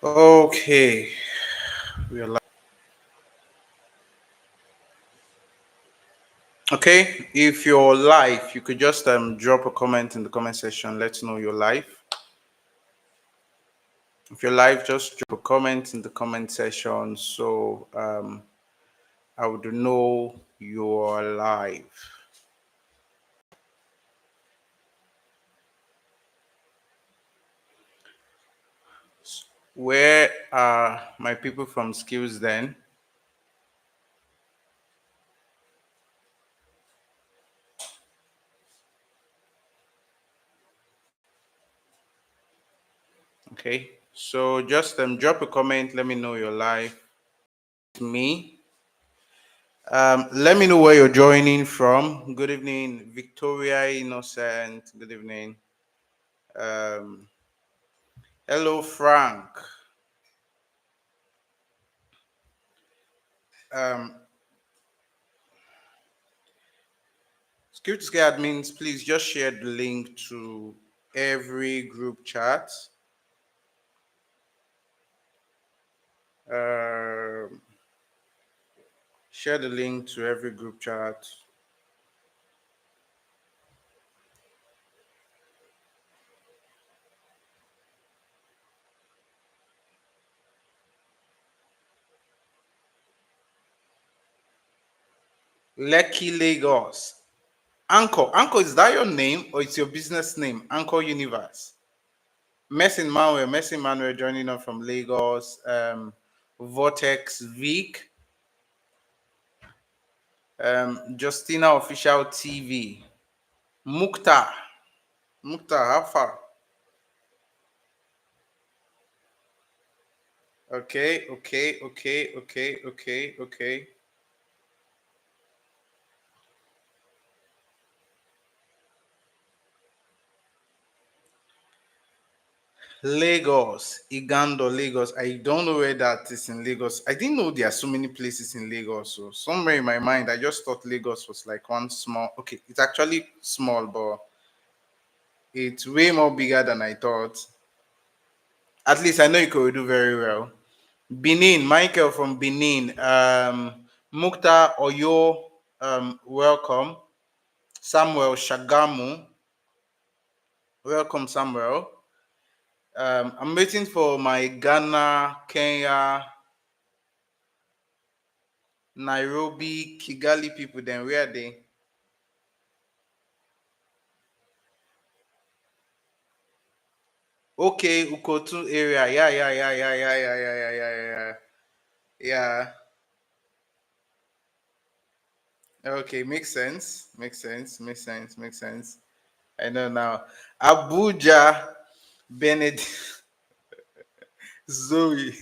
Okay, we are live. Okay, if you're live, you could just drop a comment in the comment section. Let's know you're live. If you're live, just drop a comment in the comment section so I would know you're live. Where are my people from Skills then? Okay, so just drop a comment. Let me know you're live. Me. Let me know where you're joining from. Good evening, Victoria Innocent. Good evening. Um, hello, Frank. Um, Security Scare admins, please just share the link to every group chat. Um, share the link to every group chat. Lekki Lagos. Anchor, is that your name or it's your business name? Anchor Universe. Messi Manuel joining us from Lagos. Vortex Vic. Justina Official TV. Mukta. Mukta, how far? Okay. Lagos, Igando, Lagos. I don't know where that is in Lagos. I didn't know there are so many places in Lagos. So somewhere in my mind, I just thought Lagos was like one small. Okay, it's actually small, but it's way more bigger than I thought. At least I know you could do very well. Benin, Michael from Benin. Mukta Oyo, welcome. Samuel Shagamu, welcome Samuel. I'm waiting for my Ghana, Kenya, Nairobi, Kigali people. Then where are they? Okay, Ukotu area. Yeah. Okay, makes sense. I know now. Abuja, Benedict, Zoe,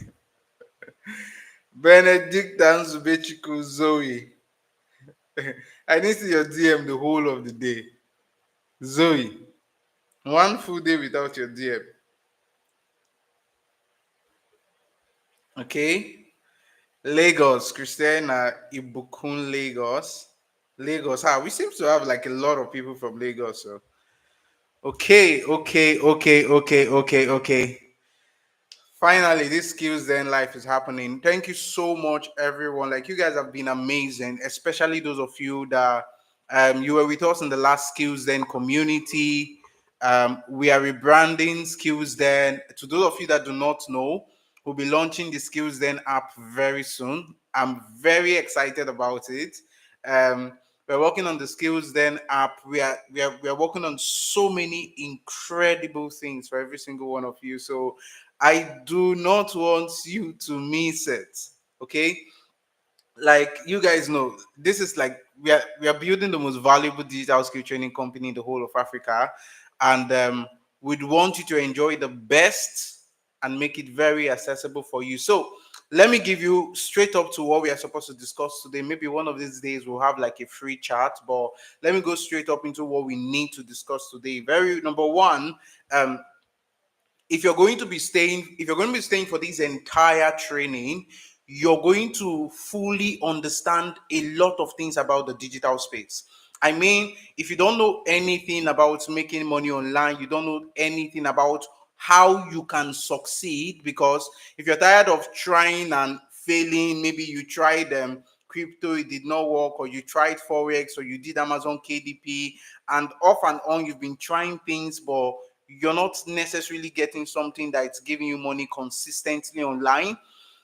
Benedict and Zubechiku, Zoe. I need to see your DM the whole of the day. Zoe, one full day without your DM. Okay. Lagos, Christiana Ibukun, Lagos. Lagos. We seem to have like a lot of people from Lagos. So okay. Finally, this skills then life is happening. Thank you so much, everyone. Like you guys have been amazing, especially those of you that you were with us in the last skills then community. We are rebranding skills then. To those of you that do not know, we'll be launching the skills then app very soon. I'm very excited about it. We're working on the skills then app. We are working on so many incredible things for every single one of you. So I do not want you to miss it. Okay, like you guys know, this is like we are building the most valuable digital skill training company in the whole of Africa, and we'd want you to enjoy the best and make it very accessible for you. So let me give you straight up to what we are supposed to discuss today. Maybe one of these days we'll have like a free chat, but let me go straight up into what we need to discuss today. Very number one, um, if you're going to be staying for this entire training, you're going to fully understand a lot of things about the digital space. I mean, if you don't know anything about making money online, you don't know anything about how you can succeed. Because if you're tired of trying and failing, maybe you tried crypto, it did not work, or you tried forex, or you did Amazon KDP, and off and on you've been trying things, but you're not necessarily getting something that's giving you money consistently online.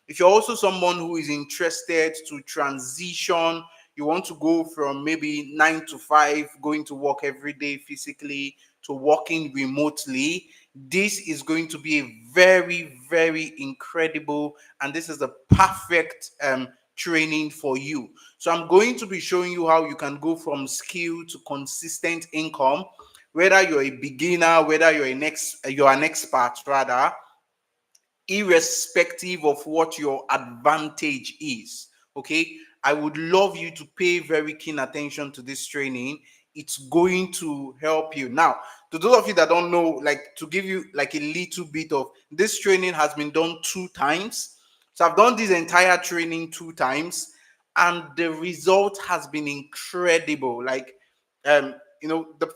If you're also someone who is interested to transition, you want to go from maybe 9 to 5, going to work every day physically, to working remotely, this is going to be a very, very incredible, and this is the perfect training for you. So I'm going to be showing you how you can go from skill to consistent income, whether you're a beginner, whether you're an expert rather, irrespective of what your advantage is. Okay, I would love you to pay very keen attention to this training. It's going to help you. Now, to those of you that don't know, like, to give you like a little bit of this, training has been done 2 times. So I've done this entire training 2 times, and the result has been incredible. Like, the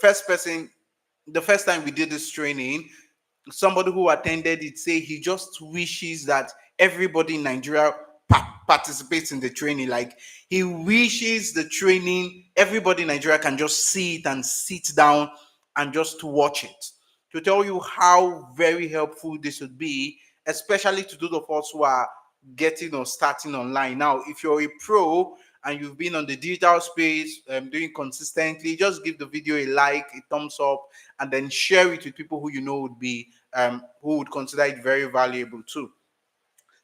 first time we did this training, somebody who attended it say he just wishes that everybody in Nigeria participates in the training. Like, he wishes the training, everybody in Nigeria can just see it and sit down and just watch it, to tell you how very helpful this would be, especially to those of us who are getting or starting online. Now, if you're a pro and you've been on the digital space, doing consistently, just give the video a like, a thumbs up, and then share it with people who you know would be who would consider it very valuable too.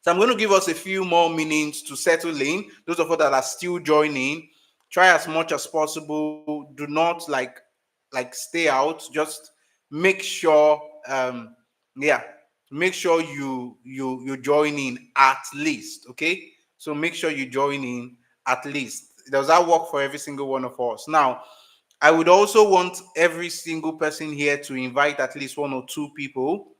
So I'm going to give us a few more minutes to settle in. Those of us that are still joining, try as much as possible. Do not like stay out. Just make sure yeah, make sure you join in at least. Okay, so make sure you join in at least. Does that work for every single one of us? Now, I would also want every single person here to invite at least 1 or 2 people.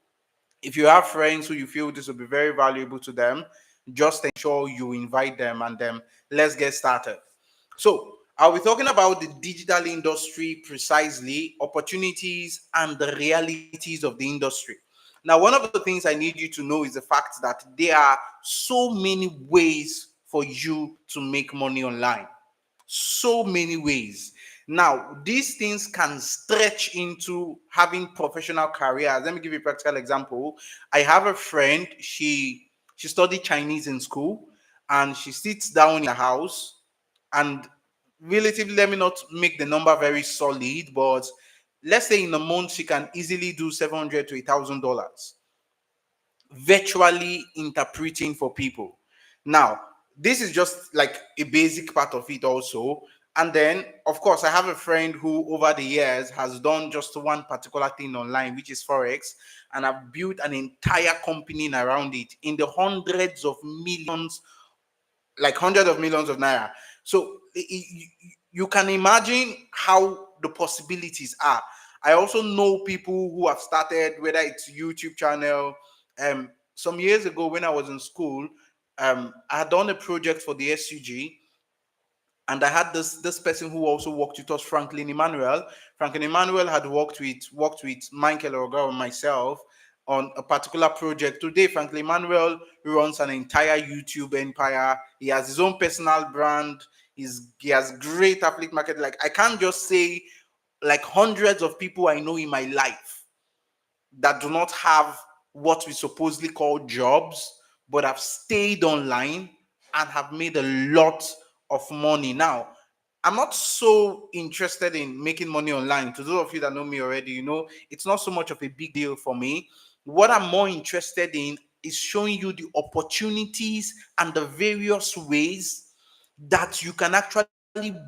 If you have friends who you feel this will be very valuable to them, just ensure you invite them, and then let's get started. So I'll be talking about the digital industry precisely, opportunities, and the realities of the industry. Now, one of the things I need you to know is the fact that there are so many ways for you to make money online. So many ways. Now, these things can stretch into having professional careers. Let me give you a practical example. I have a friend, she studied Chinese in school, and she sits down in the house, and relatively, let me not make the number very solid, but let's say in a month she can easily do $700 to $1,000 virtually interpreting for people. Now, this is just like a basic part of it also. And then, of course, I have a friend who over the years has done just one particular thing online, which is Forex, and I've built an entire company around it in the hundreds of millions, like hundreds of millions of naira. So you can imagine how the possibilities are. I also know people who have started, whether it's YouTube channel. Some years ago when I was in school, I had done a project for the SUG, and I had this person who also worked with us, Franklin Emmanuel. Franklin Emmanuel had worked with Michael Oga and myself on a particular project. Today, Franklin Emmanuel runs an entire YouTube empire. He has his own personal brand. He has great affiliate market. Like, I can't just say, like, hundreds of people I know in my life that do not have what we supposedly call jobs, but have stayed online and have made a lot of money. Now, I'm not so interested in making money online. To those of you that know me already, it's not so much of a big deal for me. What I'm more interested in is showing you the opportunities and the various ways that you can actually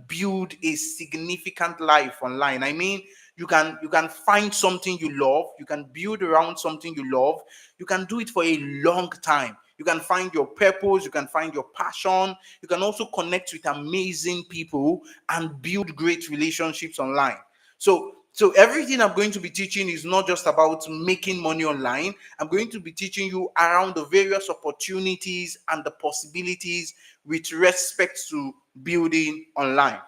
build a significant life online. I mean, you can find something you love, you can build around something you love, you can do it for a long time. You can find your purpose, you can find your passion, you can also connect with amazing people and build great relationships online. So everything I'm going to be teaching is not just about making money online. I'm going to be teaching you around the various opportunities and the possibilities with respect to building online.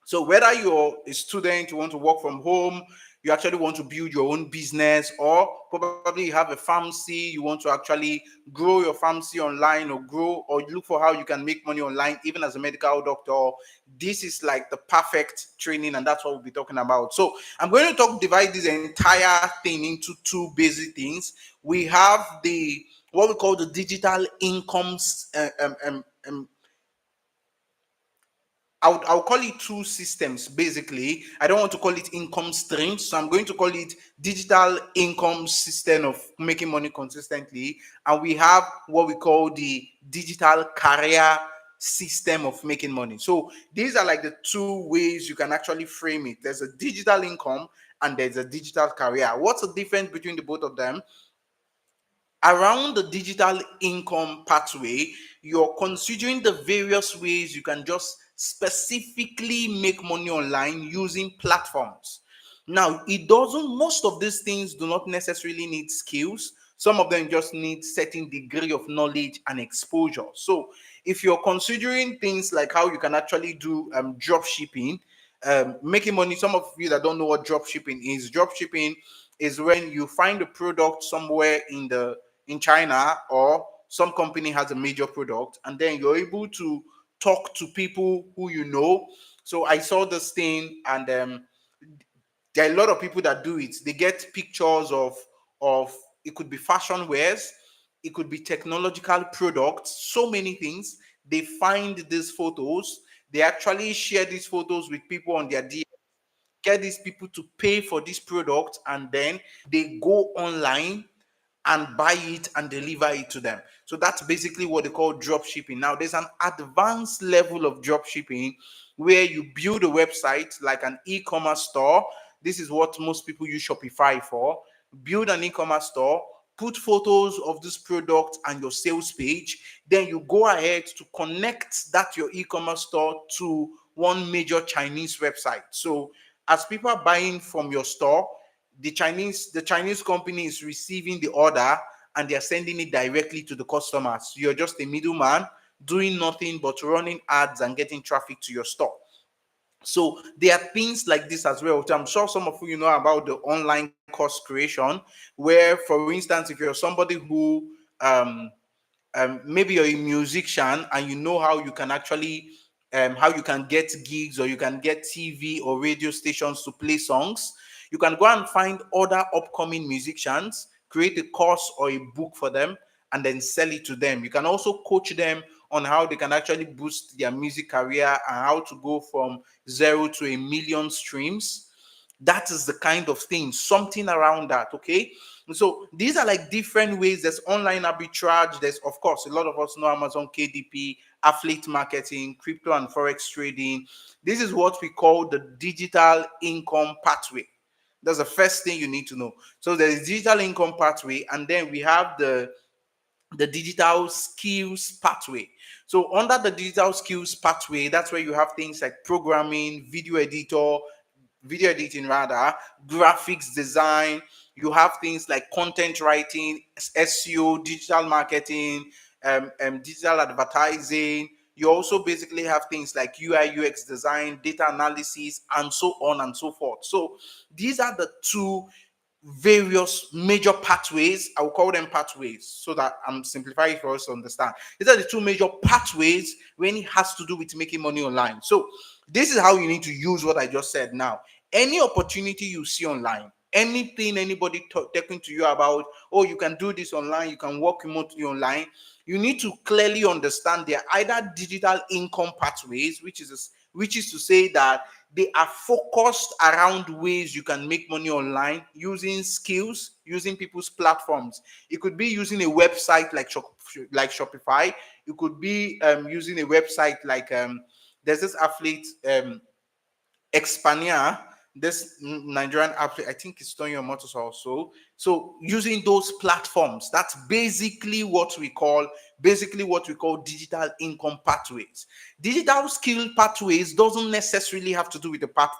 So whether you're a student, you want to work from home, you actually want to build your own business, or probably you have a pharmacy, you want to actually grow your pharmacy online, or grow or look for how you can make money online even as a medical doctor, this is like the perfect training, and that's what we'll be talking about. So I'm going to divide this entire thing into two basic things. We have the what we call the digital incomes I'll call it two systems basically. I don't want to call it income streams, so I'm going to call it digital income system of making money consistently. And we have what we call the digital career system of making money. So these are like the two ways you can actually frame it. There's a digital income and there's a digital career. What's the difference between the both of them? Around the digital income pathway, you're considering the various ways you can just specifically make money online using platforms. Now, it doesn't, most of these things do not necessarily need skills. Some of them just need certain degree of knowledge and exposure. So, if you're considering things like how you can actually do drop shipping, making money, some of you that don't know what drop shipping is when you find a product somewhere in China, or some company has a major product, and then you're able to talk to people who you know. So I saw this thing, and there are a lot of people that do it. They get pictures of it could be fashion wares, it could be technological products, so many things. They find these photos, they actually share these photos with people on their DM, get these people to pay for this product, and then they go online and buy it and deliver it to them. So that's basically what they call drop shipping. Now, there's an advanced level of drop shipping where you build a website like an e-commerce store. This is what most people use Shopify for. Build an e-commerce store, put photos of this product and your sales page. Then you go ahead to connect that your e-commerce store to one major Chinese website. So as people are buying from your store, the Chinese company is receiving the order and they are sending it directly to the customers. You're just a middleman doing nothing but running ads and getting traffic to your store. So there are things like this as well. I'm sure some of you know about the online course creation, where, for instance, if you're somebody who maybe you're a musician and you know how you can actually how you can get gigs, or you can get TV or radio stations to play songs. You can go and find other upcoming musicians, create a course or a book for them, and then sell it to them. You can also coach them on how they can actually boost their music career and how to go from 0 to 1 million streams. That is the kind of thing, something around that. Okay. So these are like different ways. There's online arbitrage. There's, of course, a lot of us know Amazon KDP, affiliate marketing, crypto and forex trading. This is what we call the digital income pathway. That's the first thing you need to know. So there is digital income pathway, and then we have the digital skills pathway. So under the digital skills pathway, that's where you have things like programming, video editing rather, graphics design. You have things like content writing, SEO, digital marketing, digital advertising. You also basically have things like UI, UX design, data analysis, and so on and so forth. So these are the two various major pathways. I will call them pathways so that I'm simplifying for us to understand. These are the two major pathways when it has to do with making money online. So this is how you need to use what I just said now. Any opportunity you see online, anything anybody talking to you about, oh, you can do this online, you can work remotely online, you need to clearly understand they're either digital income pathways, which is to say that they are focused around ways you can make money online using skills, using people's platforms. It could be using a website like Shopify. It could be using a website like there's this athlete Expania, this Nigerian athlete, I think it's Tonyo Motors also. So using those platforms, that's basically what we call digital income pathways. Digital skill pathways doesn't necessarily have to do with the path.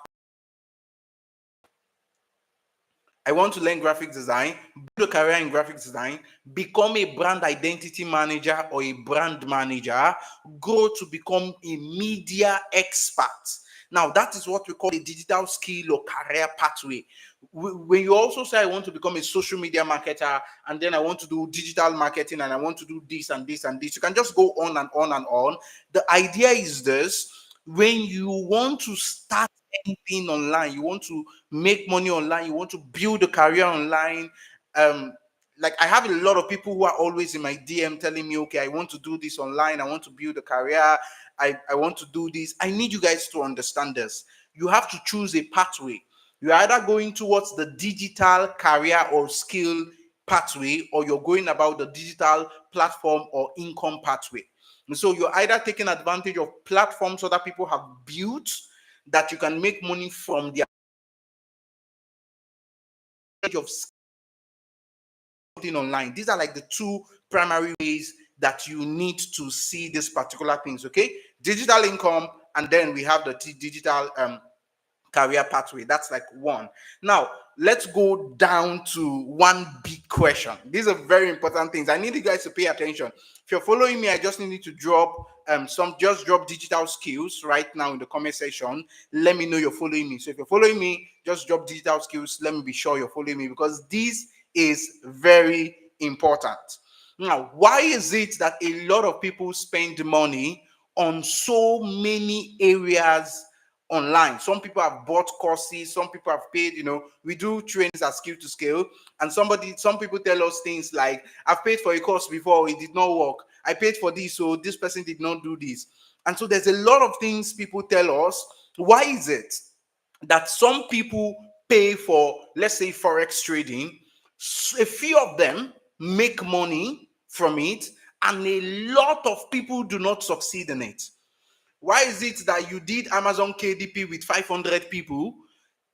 I want to learn graphic design, build a career in graphic design, become a brand identity manager or a brand manager, go to become a media expert. Now, that is what we call a digital skill or career pathway. When you also say, I want to become a social media marketer, and then I want to do digital marketing, and I want to do this and this and this, you can just go on and on and on. The idea is this: when you want to start anything online, you want to make money online, you want to build a career online, um, like I have a lot of people who are always in my DM telling me, okay, I want to do this online, I want to build a career, I want to do this. I need you guys to understand this. You have to choose a pathway. You're either going towards the digital career or skill pathway, or you're going about the digital platform or income pathway. And so you're either taking advantage of platforms other people have built that you can make money from their of online. These are like the two primary ways that you need to see these particular things. Okay, digital income, and then we have the digital career pathway. That's like one. Now let's go down to one big question. These are very important things. I need you guys to pay attention. If you're following me, I just need you to drop drop digital skills right now in the comment section. Let me know you're following me. So if you're following me, just drop digital skills. Let me be sure you're following me, because this is very important. Now, why is it that a lot of people spend money on so many areas online? Some people have bought courses, some people have paid, we do trainings at skill to scale, and some people tell us things like, I've paid for a course before, it did not work. I paid for this, so this person did not do this. And so there's a lot of things people tell us. Why is it that some people pay for, let's say, forex trading? A few of them make money from it, and a lot of people do not succeed in it. Why is it that you did Amazon KDP with 500 people,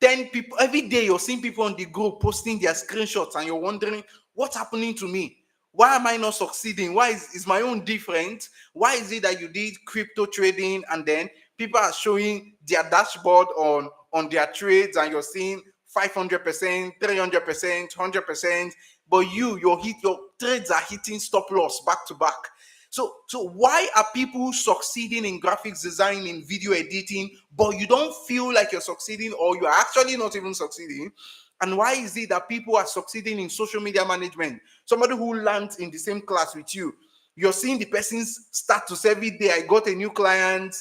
10 people, every day you're seeing people on the group posting their screenshots, and you're wondering, what's happening to me? Why am I not succeeding? Why is my own different? Why is it that you did crypto trading, and then people are showing their dashboard on their trades, and you're seeing 500%, 300%, 100%, but your trades are hitting stop loss back to back? So why are people succeeding in graphics design, in video editing, but you don't feel like you're succeeding, or you're actually not even succeeding? And why is it that people are succeeding in social media management? Somebody who lands in the same class with you, you're seeing the person's status every day. I got a new client,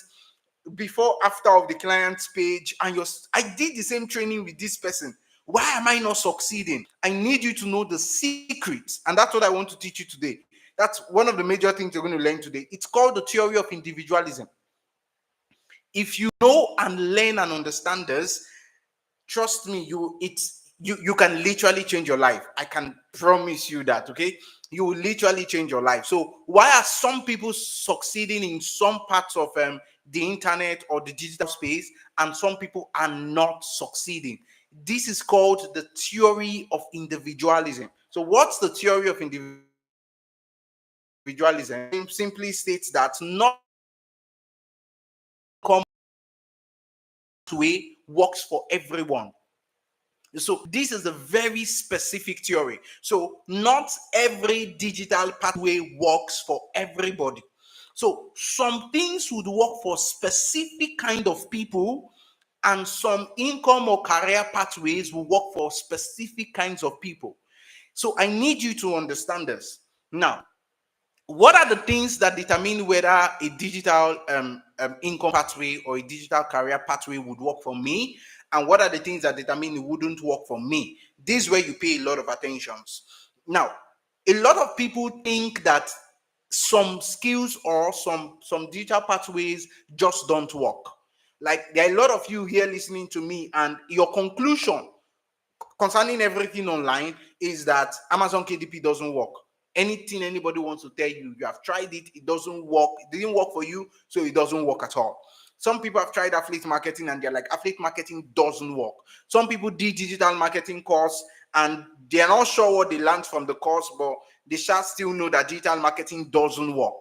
before, after of the client's page, and I did the same training with this person. Why am I not succeeding? I need you to know the secrets, and that's what I want to teach you today. That's one of the major things you're going to learn today. It's called the theory of individualism. If you know and learn and understand this, trust me, you can literally change your life. I can promise you that. Okay, you will literally change your life. So why are some people succeeding in some parts of the internet or the digital space, and some people are not succeeding? This is called the theory of individualism. So what's the theory of individualism? Simply states that not way works for everyone. So this is a very specific theory. So not every digital pathway works for everybody. So some things would work for specific kind of people, and some income or career pathways will work for specific kinds of people. So I need you to understand this. Now, what are the things that determine whether a digital income pathway or a digital career pathway would work for me, and what are the things that determine it wouldn't work for me? This is where you pay a lot of attentions. Now, a lot of people think that some skills or some digital pathways just don't work. Like, there are a lot of you here listening to me, and your conclusion concerning everything online is that Amazon KDP doesn't work. Anything anybody wants to tell you, you have tried it, it doesn't work. It didn't work for you, so it doesn't work at all. Some people have tried affiliate marketing, and they're like, affiliate marketing doesn't work. Some people did digital marketing course, and they're not sure what they learned from the course, but they shall still know that digital marketing doesn't work.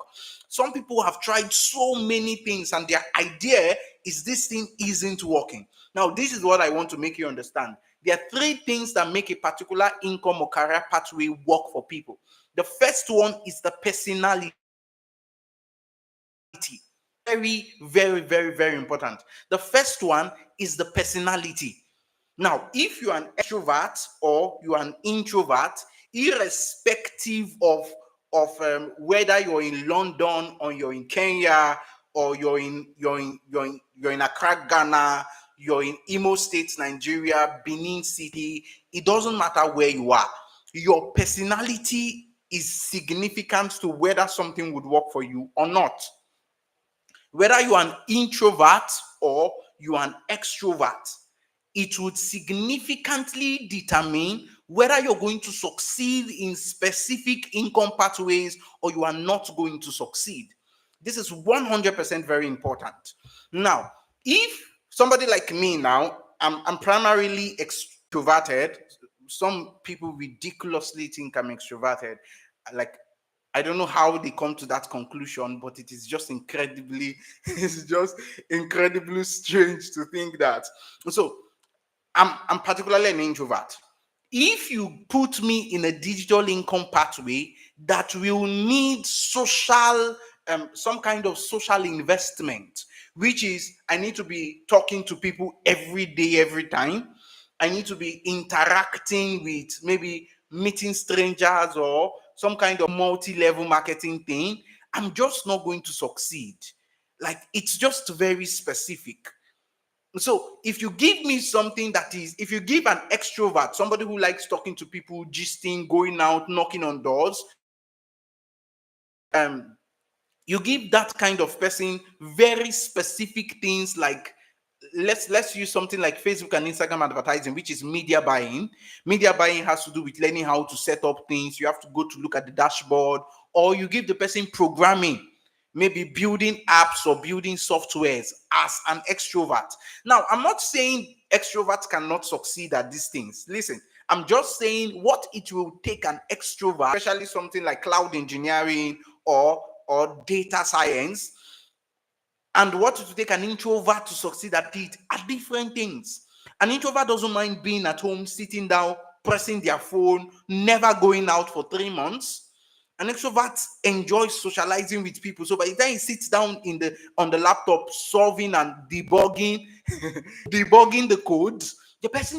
Some people have tried so many things, and their idea is this thing isn't working. Now, this is what I want to make you understand. There are three things that make a particular income or career pathway work for people. The first one is the personality. very, very, very, very important. The first one is the personality. Now, if you're an extrovert or you're an introvert, irrespective of whether you're in London or you're in Kenya or you're in Accra, Ghana, you're in Imo State, Nigeria, Benin City, it doesn't matter where you are. Your personality is significant to whether something would work for you or not. Whether you are an introvert or you are an extrovert, it would significantly determine whether you're going to succeed in specific income pathways or you are not going to succeed. This is 100% very important. Now, if somebody like me now, I'm primarily extroverted. Some people ridiculously think I'm extroverted. Like, I don't know how they come to that conclusion, but it is just incredibly, it's just incredibly strange to think that. So I'm particularly an introvert. If you put me in a digital income pathway that will need social, some kind of social investment, which is I need to be talking to people every day, every time. I need to be interacting with maybe meeting strangers or some kind of multi-level marketing thing. I'm just not going to succeed. Like, it's just very specific. So if you give me something that is, if you give an extrovert, somebody who likes talking to people, gisting, going out, knocking on doors, um, you give that kind of person very specific things like, let's use something like Facebook and Instagram advertising, which is media buying. Media buying has to do with learning how to set up things. You have to go to look at the dashboard, or you give the person programming, maybe building apps or building softwares as an extrovert. Now, I'm not saying extroverts cannot succeed at these things. Listen, I'm just saying what it will take an extrovert, especially something like cloud engineering or data science, and what it will take an introvert to succeed at it are different things. An introvert doesn't mind being at home, sitting down, pressing their phone, never going out for 3 months. An extrovert enjoys socializing with people. So by the time he sits down on the laptop, solving and debugging, debugging the codes, the person is